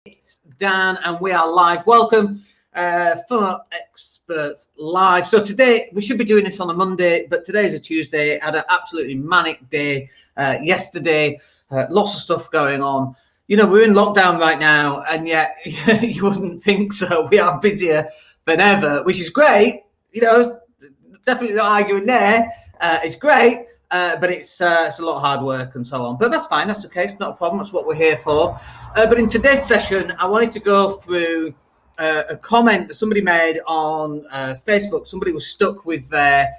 It's Dan and we are live. Welcome, Funnel Experts Live. So today, we should be doing this on a Monday, but today's a Tuesday. I had an absolutely manic day yesterday. Lots of stuff going on. You know, we're in lockdown right now, and yet you wouldn't think so. We are busier than ever, which is great. You know, definitely not arguing there. It's great. But it's a lot of hard work and so on. But that's fine. That's okay. It's not a problem. That's what we're here for. But in today's session, I wanted to go through a comment that somebody made on Facebook. Somebody was stuck with their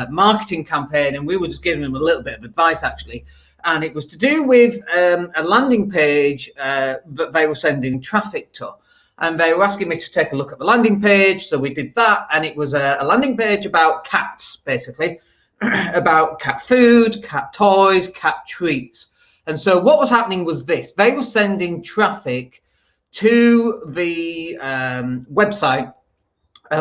marketing campaign, and we were just giving them a little bit of advice, actually. And it was to do with a landing page that they were sending traffic to. And they were asking me to take a look at the landing page. So we did that. And it was a landing page about cats, basically. About cat food, cat toys, cat treats. And so what was happening was this. They were sending traffic to the website,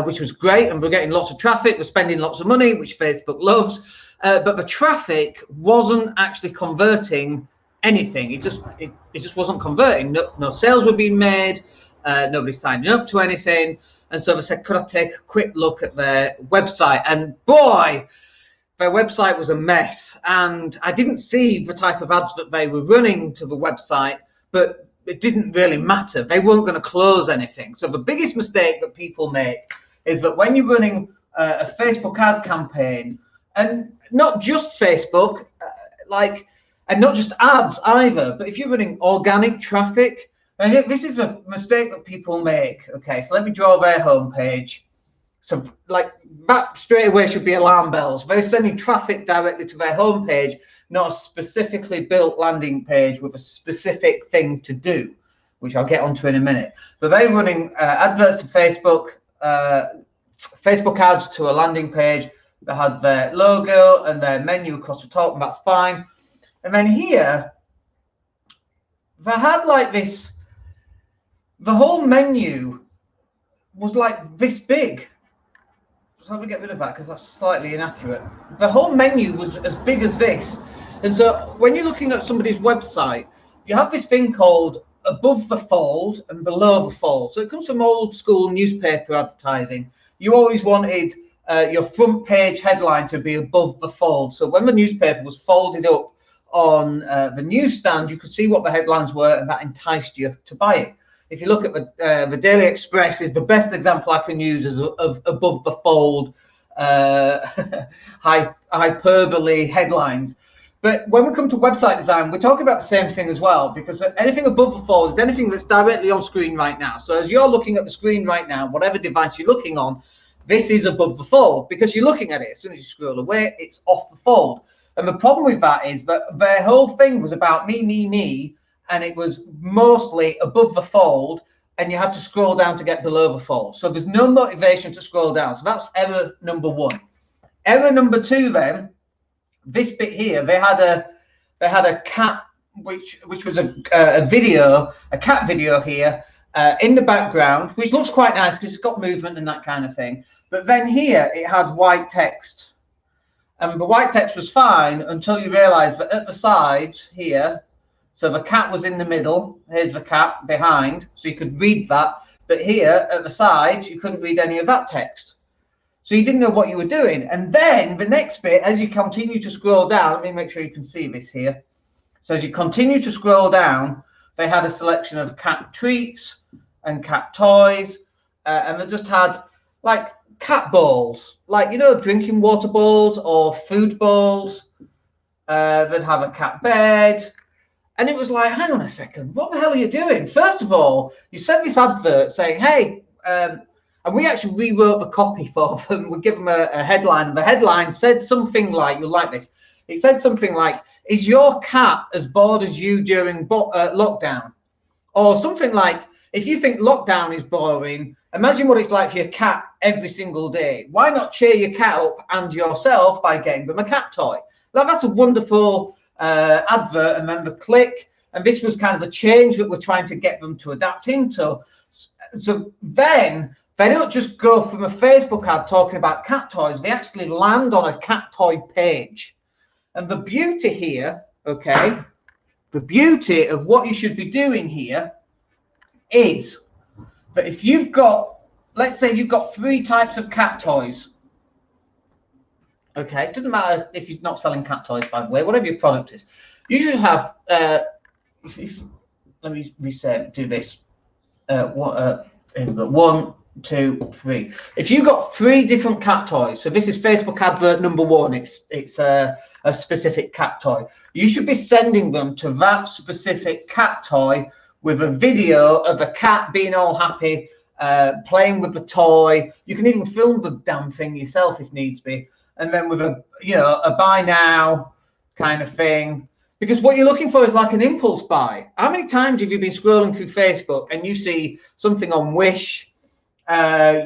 which was great, and we're getting lots of traffic. We're spending lots of money, which Facebook loves. But the traffic wasn't actually converting anything. It just wasn't converting. No sales were being made. Nobody signing up to anything. And so they said, could I take a quick look at their website? And boy, their website was a mess, and I didn't see the type of ads that they were running to the website, but it didn't really matter. They weren't going to close anything. So the biggest mistake that people make is that when you're running a Facebook ad campaign, and not just Facebook, and not just ads either, but if you're running organic traffic, and this is a mistake that people make. Okay, so let me draw their homepage. So like that straight away should be alarm bells. They're sending traffic directly to their homepage, not a specifically built landing page with a specific thing to do, which I'll get onto in a minute. But they're running adverts to Facebook, Facebook ads to a landing page. They had their logo and their menu across the top, and that's fine. And then here, they had like this, the whole menu was like this big. So let me get rid of that because that's slightly inaccurate. The whole menu was as big as this. And so when you're looking at somebody's website, you have this thing called above the fold and below the fold. So it comes from old school newspaper advertising. You always wanted your front page headline to be above the fold. So when the newspaper was folded up on the newsstand, you could see what the headlines were, and that enticed you to buy it. If you look at the Daily Express, is the best example I can use as of above the fold hyperbole headlines. But when we come to website design, we're talking about the same thing as well, because anything above the fold is anything that's directly on screen right now. So as you're looking at the screen right now, whatever device you're looking on, this is above the fold because you're looking at it. As soon as you scroll away, it's off the fold. And the problem with that is that their whole thing was about me. And it was mostly above the fold, and you had to scroll down to get below the fold. So there's no motivation to scroll down. So that's error number one. Error number two, then, this bit here, they had a cat, which was a cat video here in the background, which looks quite nice because it's got movement and that kind of thing. But then here it had white text, and the white text was fine until you realise that at the sides here. So the cat was in the middle. Here's the cat behind, so you could read that. But here at the sides, you couldn't read any of that text. So you didn't know what you were doing. And then the next bit, as you continue to scroll down, let me make sure you can see this here. So as you continue to scroll down, they had a selection of cat treats and cat toys. And they just had like cat bowls, like, you know, drinking water bowls or food bowls. They'd have a cat bed. And it was like, hang on a second, what the hell are you doing? First of all, you sent this advert saying, hey, and we actually rewrote the copy for them. We give them a headline, and the headline said something like, you'll like this. It said something like, is your cat as bored as you during lockdown? Or something like, if you think lockdown is boring, imagine what it's like for your cat every single day. Why not cheer your cat up and yourself by getting them a cat toy? Now, that's a wonderful advert, and then the click, and this was kind of the change that we're trying to get them to adapt into. So then they don't just go from a Facebook ad talking about cat toys, they actually land on a cat toy page. And the beauty here, okay, the beauty of what you should be doing here is that if you've got, let's say you've got 3 types of cat toys. Okay, it doesn't matter if he's not selling cat toys, by the way, whatever your product is. You should have, let me reset, do this. 1, 2, 3. If you've got 3 different cat toys, so this is Facebook advert number 1, it's a specific cat toy. You should be sending them to that specific cat toy with a video of a cat being all happy, playing with the toy. You can even film the damn thing yourself if needs be. And then with a, you know, a buy now kind of thing. Because what you're looking for is like an impulse buy. How many times have you been scrolling through Facebook and you see something on Wish,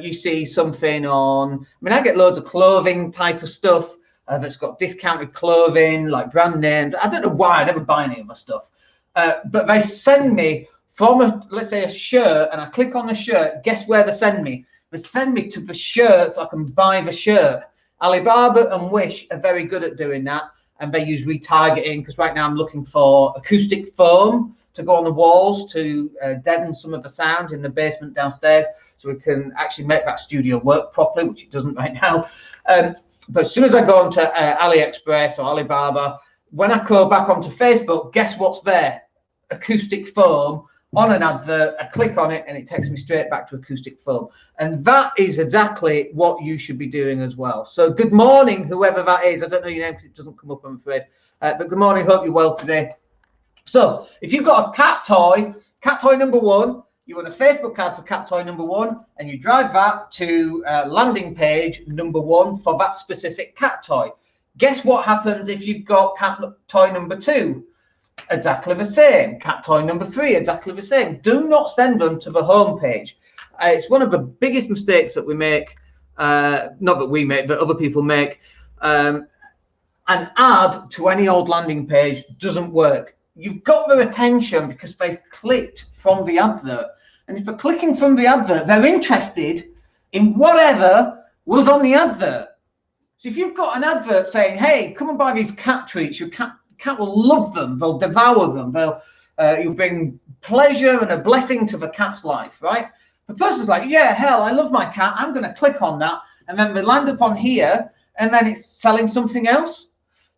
you see something on, I mean, I get loads of clothing type of stuff that's got discounted clothing, like brand names. I don't know why, I never buy any of my stuff. But they send me from a, let's say a shirt, and I click on the shirt, guess where they send me? They send me to the shirt so I can buy the shirt. Alibaba and Wish are very good at doing that, and they use retargeting, because right now I'm looking for acoustic foam to go on the walls to deaden some of the sound in the basement downstairs, so we can actually make that studio work properly, which it doesn't right now. But as soon as I go onto AliExpress or Alibaba, when I go back onto Facebook, guess what's there? Acoustic foam on an advert. I click on it and it takes me straight back to acoustic foam. And that is exactly what you should be doing as well. So good morning, whoever that is. I don't know your name because it doesn't come up, I'm afraid. But good morning, hope you're well today. So if you've got a cat toy number 1, you want a Facebook ad for cat toy number 1, and you drive that to landing page number 1 for that specific cat toy. Guess what happens if you've got cat toy number 2? Exactly the same. Cat toy number 3, exactly the same. Do not send them to the home page. It's one of the biggest mistakes that we make, not that we make, but other people make. An ad to any old landing page doesn't work. You've got their attention because they've clicked from the advert. And if they're clicking from the advert, they're interested in whatever was on the advert. So if you've got an advert saying, hey, come and buy these cat treats, your cat will love them, they'll devour them, you'll bring pleasure and a blessing to the cat's life, right? The person's like, yeah, hell, I love my cat, I'm going to click on that, and then they land up on here, and then it's selling something else.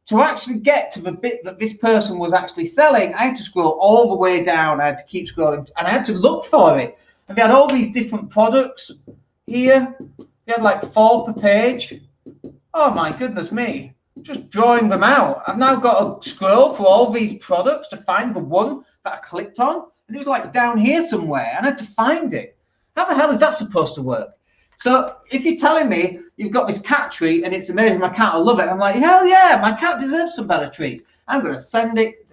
To actually get to the bit that this person was actually selling, I had to scroll all the way down, I had to keep scrolling, and I had to look for it. And they had all these different products here, they had like 4 per page. Oh my goodness me. Just drawing them out. I've now got to scroll for all these products to find the one that I clicked on, and it was like down here somewhere, and I had to find it. How the hell is that supposed to work? So if you're telling me you've got this cat treat and it's amazing, my cat will love it, I'm like, hell yeah, my cat deserves some better treats. I'm going to send it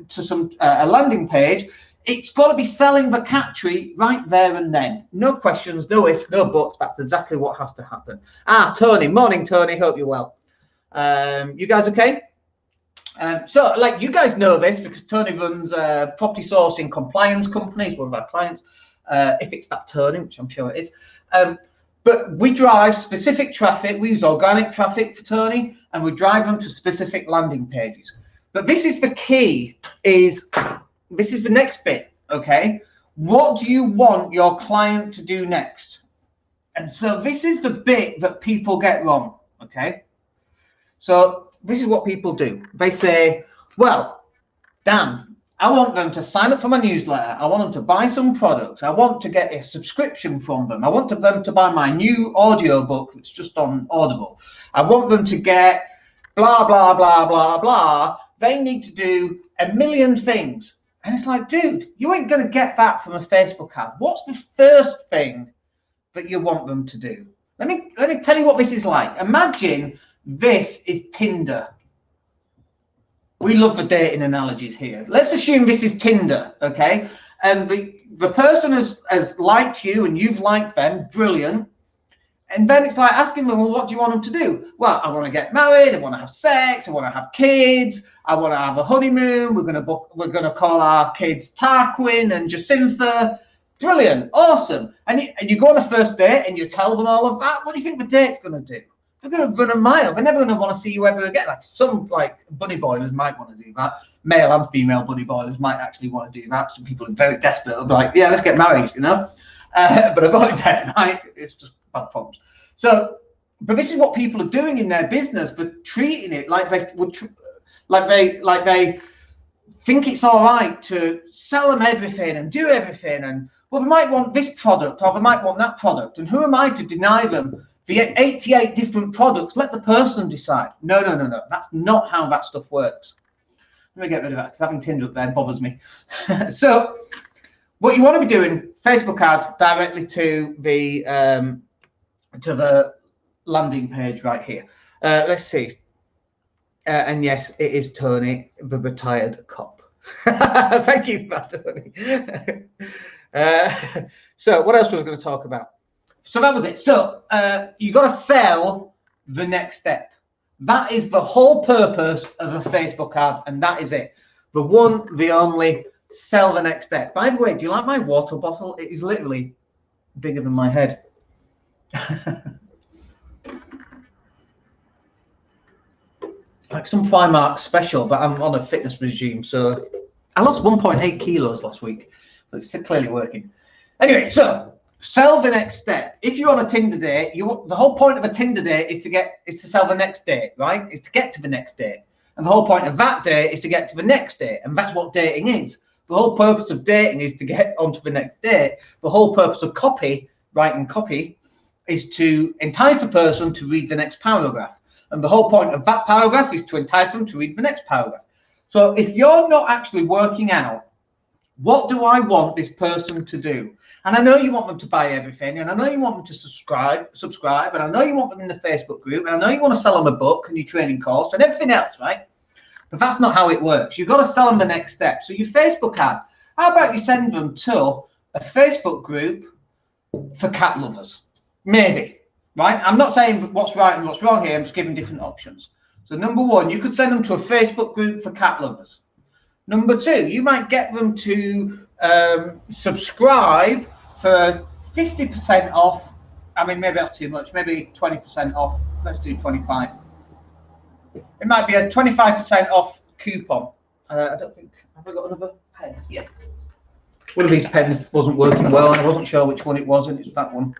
to a landing page. It's got to be selling the cat treat right there and then. No questions, no ifs, no buts. That's exactly what has to happen. Tony. Morning, Tony. Hope you're well. You guys okay? So like you guys know this because Tony runs a property sourcing compliance company. He's one of our clients, if it's that Tony, which I'm sure it is. But we drive specific traffic. We use organic traffic for Tony, and we drive them to specific landing pages. But this is the key, this is the next bit, okay? What do you want your client to do next? And so this is the bit that people get wrong, okay? So this is what people do. They say, well, Dan, I want them to sign up for my newsletter. I want them to buy some products. I want to get a subscription from them. I want them to buy my new audio book that's just on Audible. I want them to get blah, blah, blah, blah, blah. They need to do a million things. And it's like, dude, you ain't going to get that from a Facebook ad. What's the first thing that you want them to do? Let me tell you what this is like. Imagine this is Tinder. We love the dating analogies here. Let's assume this is Tinder, okay? And the person has liked you and you've liked them, brilliant. And then it's like asking them, well, what do you want them to do? Well, I want to get married, I want to have sex, I want to have kids, I want to have a honeymoon, we're going to call our kids Tarquin and Jacintha. Brilliant, awesome. And you go on a first date and you tell them all of that. What do you think the date's going to do? They're going to run a mile. They're never going to want to see you ever again. Like some bunny boilers might want to do that. Male and female bunny boilers might actually want to do that. Some people are very desperate. They'll be like, yeah, let's get married, you know. But avoid that, right? It's just bad problems. So, but this is what people are doing in their business. They're treating it like they would, like they think it's all right to sell them everything and do everything. And well, they might want this product or they might want that product. And who am I to deny them the 88 different products? Let the person decide. No. That's not how that stuff works. Let me get rid of that because having Tinder up there bothers me. So what you want to be doing, Facebook ad directly to the landing page right here. Let's see. And yes, it is Tony, the retired cop. Thank you for that, Tony. So what else was I going to talk about? So that was it. So you got to sell the next step. That is the whole purpose of a Facebook ad, and that is it. The one, the only, sell the next step. By the way, do you like my water bottle? It is literally bigger than my head. Like some Primark special, but I'm on a fitness regime, so I lost 1.8 kilos last week, so it's clearly working. Anyway, so sell the next step. If you're on a Tinder date, the whole point of a Tinder date is to sell the next date, right? Is to get to the next date, and the whole point of that date is to get to the next date, and that's what dating is. The whole purpose of dating is to get onto the next date. The whole purpose of writing copy, is to entice the person to read the next paragraph. And the whole point of that paragraph is to entice them to read the next paragraph. So if you're not actually working out, what do I want this person to do? And I know you want them to buy everything, and I know you want them to subscribe, and I know you want them in the Facebook group, and I know you want to sell them a book and your training course and everything else, right? But that's not how it works. You've got to sell them the next step. So your Facebook ad, how about you send them to a Facebook group for cat lovers? Maybe. Right? I'm not saying what's right and what's wrong here. I'm just giving different options. So number one, you could send them to a Facebook group for cat lovers. Number two, you might get them to subscribe for 50% off. I mean, maybe that's too much. Maybe 20% off. Let's do 25. It might be a 25% off coupon. I don't think, have I got another pen? Yeah. One of these pens wasn't working well, and I wasn't sure which one it was, and it's that one.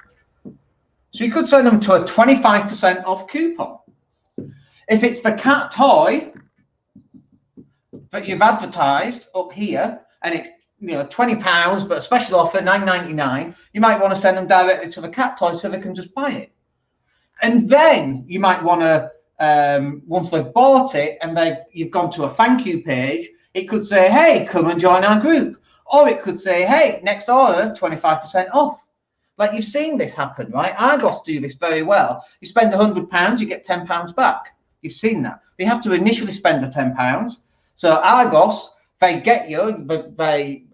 So you could send them to a 25% off coupon. If it's the cat toy that you've advertised up here, and it's £20, but a special offer £9.99, you might want to send them directly to the cat toy so they can just buy it. And then you might want to, once they've bought it and you've gone to a thank you page, it could say, hey, come and join our group. Or it could say, hey, next order, 25% off. Like you've seen this happen, right? Argos do this very well. You spend £100, you get £10 back. You've seen that. You have to initially spend the £10. So Argos, they get you, they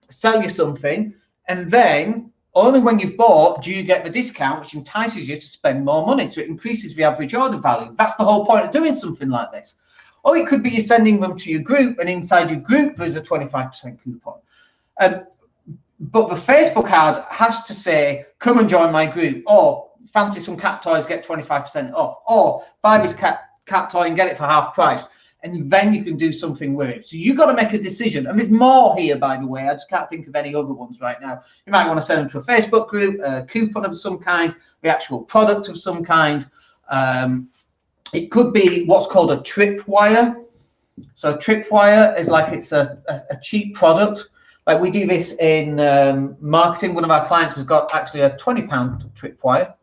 sell you something, and then only when you've bought do you get the discount, which entices you to spend more money. So it increases the average order value. That's the whole point of doing something like this. Or it could be you're sending them to your group, and inside your group there's a 25% coupon. But the Facebook ad has to say, come and join my group, or fancy some cat toys, get 25% off, or buy this cat toy and get it for half price. And then you can do something with it. So you've got to make a decision. And there's more here, by the way. I just can't think of any other ones right now. You might want to send them to a Facebook group, a coupon of some kind, the actual product of some kind. It could be what's called a tripwire. So tripwire is like it's a cheap product. Like we do this in marketing. One of our clients has got actually a £20 tripwire.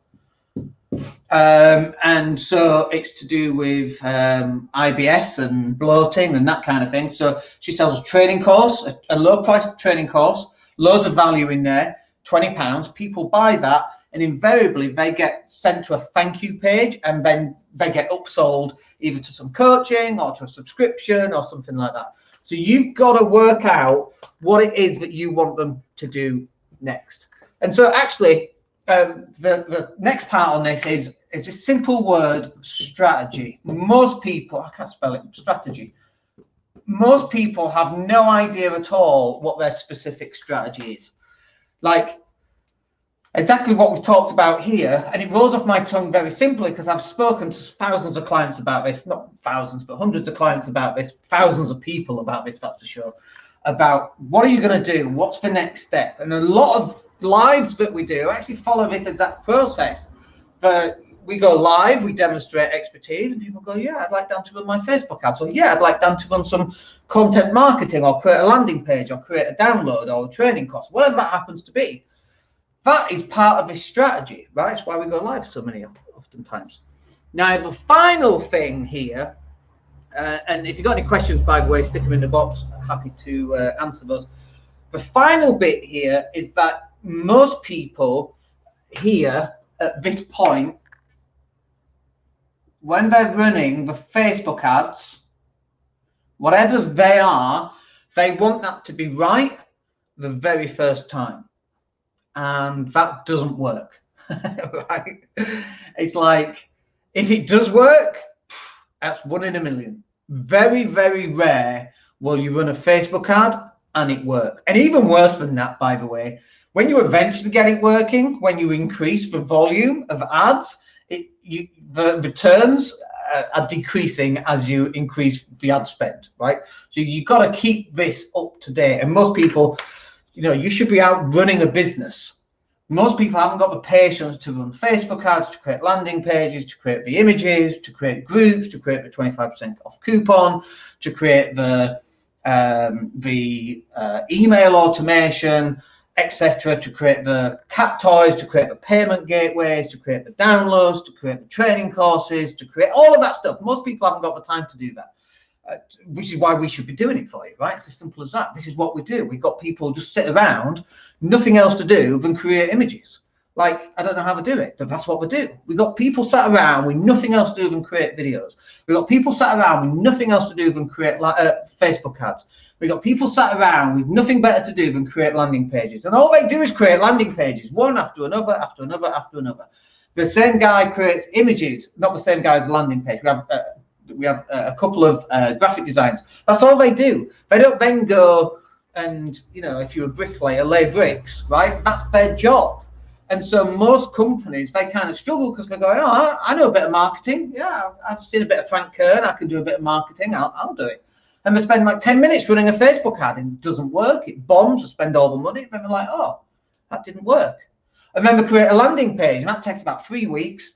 And so it's to do with IBS and bloating and that kind of thing. So she sells a training course, a low price training course, loads of value in there, £20. People buy that, and invariably they get sent to a thank you page, and then they get upsold either to some coaching or to a subscription or something like that. So you've got to work out what it is that you want them to do next. And so actually, the next part on this is a simple word: strategy. Most people, I can't spell it, strategy. Most people have no idea at all what their specific strategy is. Like, exactly what we've talked about here, and it rolls off my tongue very simply because I've spoken to thousands of clients about this, not thousands, but hundreds of clients about this, thousands of people about this, that's for sure, about what are you going to do, what's the next step. And a lot of lives that we do actually follow this exact process. But we go live, we demonstrate expertise, and people go, yeah, I'd like Dan to run my Facebook ads, or yeah, I'd like Dan to run some content marketing, or create a landing page, or create a download, or a training course, whatever that happens to be. That is part of this strategy, right? It's why we go live so many oftentimes. Now, the final thing here, and if you've got any questions, by the way, stick them in the box. I'm happy to answer those. The final bit here is that most people here at this point, when they're running the Facebook ads, whatever they are, they want that to be right the very first time. And that doesn't work, right? It's like, if it does work, that's 1 in a million. Very, very rare will you run a Facebook ad and it work. And even worse than that, by the way, when you eventually get it working, when you increase the volume of ads, the returns are decreasing as you increase the ad spend, right? So you've got to keep this up to date. And most people, you know, you should be out running a business. Most people haven't got the patience to run Facebook ads, to create landing pages, to create the images, to create groups, to create the 25% off coupon, to create the email automation, etc., to create the cat toys, to create the payment gateways, to create the downloads, to create the training courses, to create all of that stuff. Most people haven't got the time to do that. Which is why we should be doing it for you, right? It's as simple as that. This is what we do. We've got people just sit around, nothing else to do than create images. Like, I don't know how to do it, but that's what we do. We've got people sat around with nothing else to do than create videos. We've got people sat around with nothing else to do than create Facebook ads. We've got people sat around with nothing better to do than create landing pages. And all they do is create landing pages, one after another, after another, after another. The same guy creates images, not the same guy's landing page. We have a couple of graphic designs. That's all they do. They don't then go and, you know, if you're a bricklayer, lay bricks, right? That's their job. And so most companies, they kind of struggle because they're going, oh, I know a bit of marketing. Yeah, I've seen a bit of Frank Kern. I can do a bit of marketing. I'll do it. And they spend like 10 minutes running a Facebook ad and it doesn't work. It bombs. They spend all the money. Then they're like, oh, that didn't work. And then they create a landing page, and that takes about 3 weeks.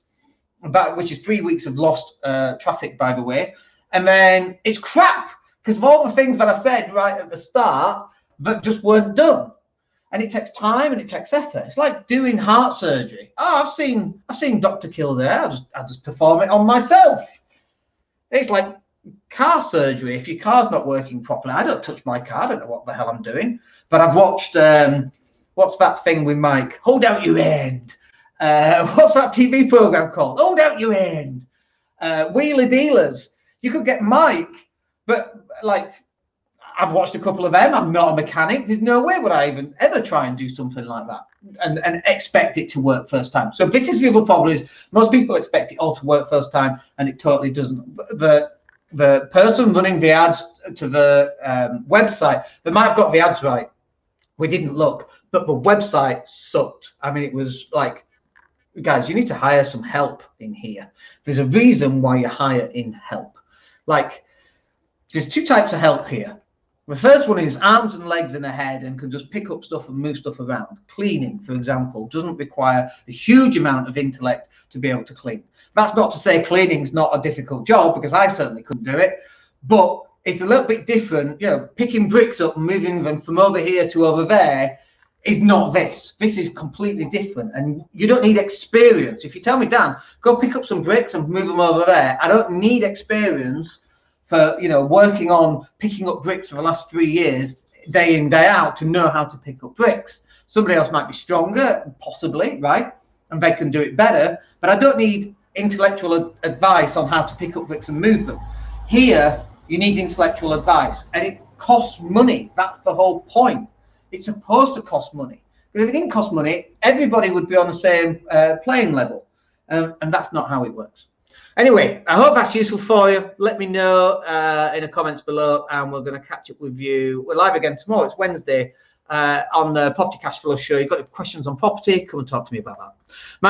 Which is 3 weeks of lost traffic, by the way. And then it's crap because of all the things that I said right at the start that just weren't done. And it takes time and it takes effort. It's like doing heart surgery. Oh, I've seen Dr. Kildare. I just perform it on myself. It's like car surgery. If your car's not working properly, I don't touch my car. I don't know what the hell I'm doing. But I've watched what's that thing with Mike? Hold out your hand. What's that TV program called? Hold out your hand. Wheeler Dealers. You could get Mike, but like, I've watched a couple of them. I'm not a mechanic. There's no way would I even ever try and do something like that and expect it to work first time. So this is the other problem is most people expect it all to work first time and it totally doesn't. The person running the ads to the website, they might have got the ads right. We didn't look, but the website sucked. I mean, it was like, guys, you need to hire some help in here. There's a reason why you hire in help. Like, there's 2 types of help here. The first one is arms and legs and a head and can just pick up stuff and move stuff around. Cleaning, for example, doesn't require a huge amount of intellect to be able to clean. That's not to say cleaning's not a difficult job, because I certainly couldn't do it, but it's a little bit different. You know, picking bricks up and moving them from over here to over there is not this. This is completely different, and you don't need experience. If you tell me, Dan, go pick up some bricks and move them over there, I don't need experience for, you know, working on picking up bricks for the last 3 years, day in, day out, to know how to pick up bricks. Somebody else might be stronger, possibly, right? And they can do it better, but I don't need intellectual advice on how to pick up bricks and move them. Here, you need intellectual advice, and it costs money. That's the whole point. It's supposed to cost money. Because if it didn't cost money, everybody would be on the same playing level. And that's not how it works. Anyway, I hope that's useful for you. Let me know in the comments below, and we're going to catch up with you. We're live again tomorrow. It's Wednesday. on the Property Cash Flow Show. You've got questions on property, come and talk to me about that.